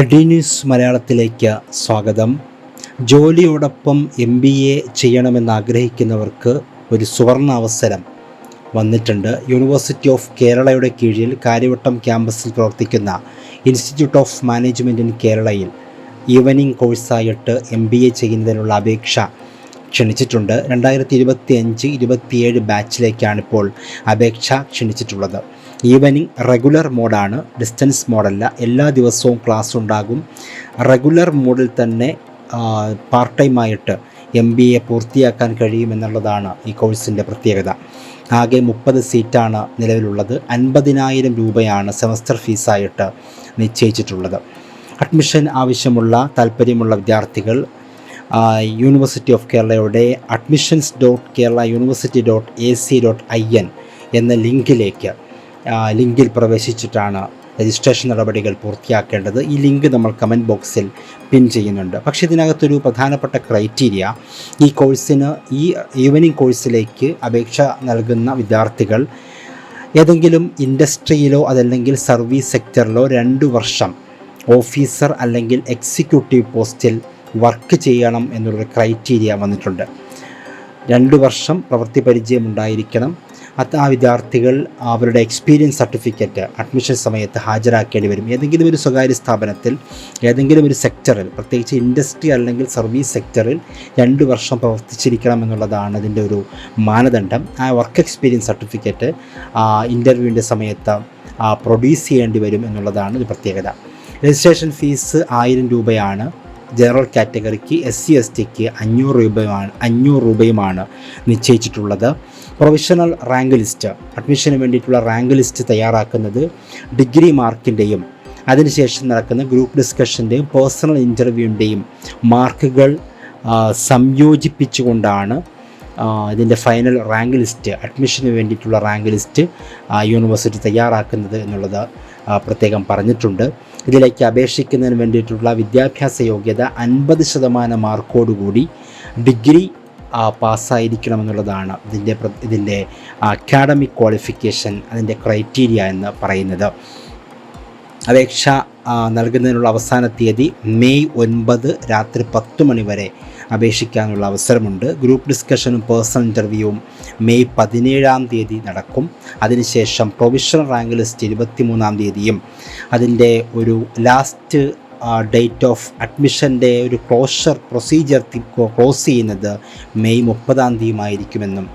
AD news മലയാളത്തിലേക്ക് സ്വാഗതം. ജോലിയോടൊപ്പം MBA ചെയ്യണമെന്ന് ആഗ്രഹിക്കുന്നവർക്ക് ഒരു സുവർണ അവസരം വന്നിട്ടുണ്ട്. യൂണിവേഴ്സിറ്റി ഓഫ് കേരളയുടെ കീഴിൽ കാര്യവട്ടം ക്യാമ്പസിൽ പ്രവർത്തിക്കുന്ന ഇൻസ്റ്റിറ്റ്യൂട്ട് ഓഫ് മാനേജ്മെൻറ്റ് ഇൻ കേരളയിൽ ഈവനിംഗ് കോഴ്സായിട്ട് MBA ചെയ്യുന്നതിനുള്ള അപേക്ഷ ക്ഷണിച്ചിട്ടുണ്ട്. 2025-27 ബാച്ചിലേക്കാണിപ്പോൾ അപേക്ഷ ക്ഷണിച്ചിട്ടുള്ളത്. ഈവനിംഗ് റെഗുലർ മോഡാണ്, ഡിസ്റ്റൻസ് മോഡല്ല. എല്ലാ ദിവസവും ക്ലാസ് ഉണ്ടാകും. റെഗുലർ മോഡിൽ തന്നെ പാർട്ട് ടൈമായിട്ട് MBA പൂർത്തിയാക്കാൻ കഴിയുമെന്നുള്ളതാണ് ഈ കോഴ്സിൻ്റെ പ്രത്യേകത. ആകെ 30 സീറ്റാണ് നിലവിലുള്ളത്. 50,000 രൂപയാണ് സെമസ്റ്റർ ഫീസായിട്ട് നിശ്ചയിച്ചിട്ടുള്ളത്. അഡ്മിഷൻ ആവശ്യമുള്ള താല്പര്യമുള്ള വിദ്യാർത്ഥികൾ യൂണിവേഴ്സിറ്റി ഓഫ് കേരളയുടെ admissions.keralauniversity.ac.in എന്ന ലിങ്കിൽ പ്രവേശിച്ചിട്ടാണ് രജിസ്ട്രേഷൻ നടപടികൾ പൂർത്തിയാക്കേണ്ടത്. ഈ ലിങ്ക് നമ്മൾ കമൻറ്റ് ബോക്സിൽ പിൻ ചെയ്യുന്നുണ്ട്. പക്ഷേ ഇതിനകത്തൊരു പ്രധാനപ്പെട്ട ക്രൈറ്റീരിയ, ഈ കോഴ്സിന്, ഈ ഈവനിംഗ് കോഴ്സിലേക്ക് അപേക്ഷ നൽകുന്ന വിദ്യാർത്ഥികൾ ഏതെങ്കിലും ഇൻഡസ്ട്രിയിലോ അതല്ലെങ്കിൽ സർവീസ് സെക്ടറിലോ 2 വർഷം ഓഫീസർ അല്ലെങ്കിൽ എക്സിക്യൂട്ടീവ് പോസ്റ്റിൽ വർക്ക് ചെയ്യണം എന്നുള്ളൊരു ക്രൈറ്റീരിയ വന്നിട്ടുണ്ട്. 2 വർഷം പ്രവൃത്തി പരിചയമുണ്ടായിരിക്കണം. ആ വിദ്യാർത്ഥികൾ അവരുടെ എക്സ്പീരിയൻസ് സർട്ടിഫിക്കറ്റ് അഡ്മിഷൻ സമയത്ത് ഹാജരാക്കേണ്ടി വരും. ഏതെങ്കിലും ഒരു സ്വകാര്യ സ്ഥാപനത്തിൽ, ഏതെങ്കിലും ഒരു സെക്ടറിൽ, പ്രത്യേകിച്ച് ഇൻഡസ്ട്രി അല്ലെങ്കിൽ സർവീസ് സെക്ടറിൽ 2 വർഷം പ്രവർത്തിച്ചിരിക്കണം എന്നുള്ളതാണ് ഇതിൻ്റെ ഒരു മാനദണ്ഡം. ആ വർക്ക് എക്സ്പീരിയൻസ് സർട്ടിഫിക്കറ്റ് ഇൻ്റർവ്യൂവിൻ്റെ സമയത്ത് പ്രൊഡ്യൂസ് ചെയ്യേണ്ടി വരും എന്നുള്ളതാണ് ഒരു പ്രത്യേകത. രജിസ്ട്രേഷൻ ഫീസ് 1000 രൂപയാണ്. ജനറൽ കാറ്റഗറിക്ക്, SC/STക്ക് 500 രൂപയുമാണ് നിശ്ചയിച്ചിട്ടുള്ളത്. പ്രൊവിഷണൽ റാങ്ക് ലിസ്റ്റ്, അഡ്മിഷന് വേണ്ടിയിട്ടുള്ള റാങ്ക് ലിസ്റ്റ് തയ്യാറാക്കുന്നത് ഡിഗ്രി മാർക്കിൻ്റെയും അതിനുശേഷം നടക്കുന്ന ഗ്രൂപ്പ് ഡിസ്കഷൻ്റെയും പേഴ്സണൽ ഇൻ്റർവ്യൂവിൻ്റെയും മാർക്കുകൾ സംയോജിപ്പിച്ചുകൊണ്ടാണ് ഇതിൻ്റെ ഫൈനൽ റാങ്ക് ലിസ്റ്റ്, അഡ്മിഷന് വേണ്ടിയിട്ടുള്ള റാങ്ക് ലിസ്റ്റ് യൂണിവേഴ്സിറ്റി തയ്യാറാക്കുന്നത് എന്നുള്ളത് പ്രത്യേകം പറഞ്ഞിട്ടുണ്ട്. ഇതിലേക്ക് അപേക്ഷിക്കുന്നതിന് വേണ്ടിയിട്ടുള്ള വിദ്യാഭ്യാസ യോഗ്യത 50% മാർക്കോടുകൂടി ഡിഗ്രി പാസ്സായിരിക്കണമെന്നുള്ളതാണ് ഇതിൻ്റെ അക്കാഡമിക് ക്വാളിഫിക്കേഷൻ, അതിൻ്റെ ക്രൈറ്റീരിയ എന്ന് പറയുന്നത്. അപേക്ഷ നൽകുന്നതിനുള്ള അവസാന തീയതി മെയ് 9 രാത്രി 10 മണി വരെ അപേക്ഷിക്കാനുള്ള അവസരമുണ്ട്. ഗ്രൂപ്പ് ഡിസ്കഷനും പേഴ്സണൽ ഇൻ്റർവ്യൂവും മെയ് 17 തീയതി നടക്കും. അതിനുശേഷം പ്രൊവിഷണൽ റാങ്ക് ലിസ്റ്റ് 23 തീയതിയും അതിൻ്റെ ഒരു ലാസ്റ്റ് ഡേറ്റ് ഓഫ് അഡ്മിഷൻ്റെ ഒരു ക്ലോഷർ പ്രൊസീജിയർ ക്ലോസ് ചെയ്യുന്നത് മെയ് 30 തീയതിയുമായിരിക്കുമെന്നും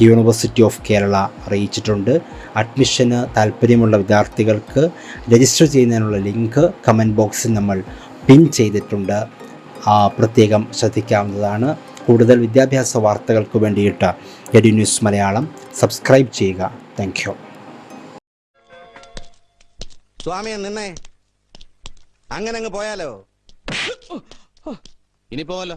യൂണിവേഴ്സിറ്റി ഓഫ് കേരള അറിയിച്ചിട്ടുണ്ട്. അഡ്മിഷന് താല്പര്യമുള്ള വിദ്യാർത്ഥികൾക്ക് രജിസ്റ്റർ ചെയ്യുന്നതിനുള്ള ലിങ്ക് കമൻറ്റ് ബോക്സിൽ നമ്മൾ പിൻ ചെയ്തിട്ടുണ്ട്. പ്രത്യേകം ശ്രദ്ധിക്കാവുന്നതാണ്. കൂടുതൽ വിദ്യാഭ്യാസ വാർത്തകൾക്ക് വേണ്ടിയിട്ട് എഡി ന്യൂസ് മലയാളം സബ്സ്ക്രൈബ് ചെയ്യുക. Thank you. സ്വാമിയെ നിന്നേ, അങ്ങനെ അങ്ങ് പോയാലോ? ഇനി പോവല്ലോ.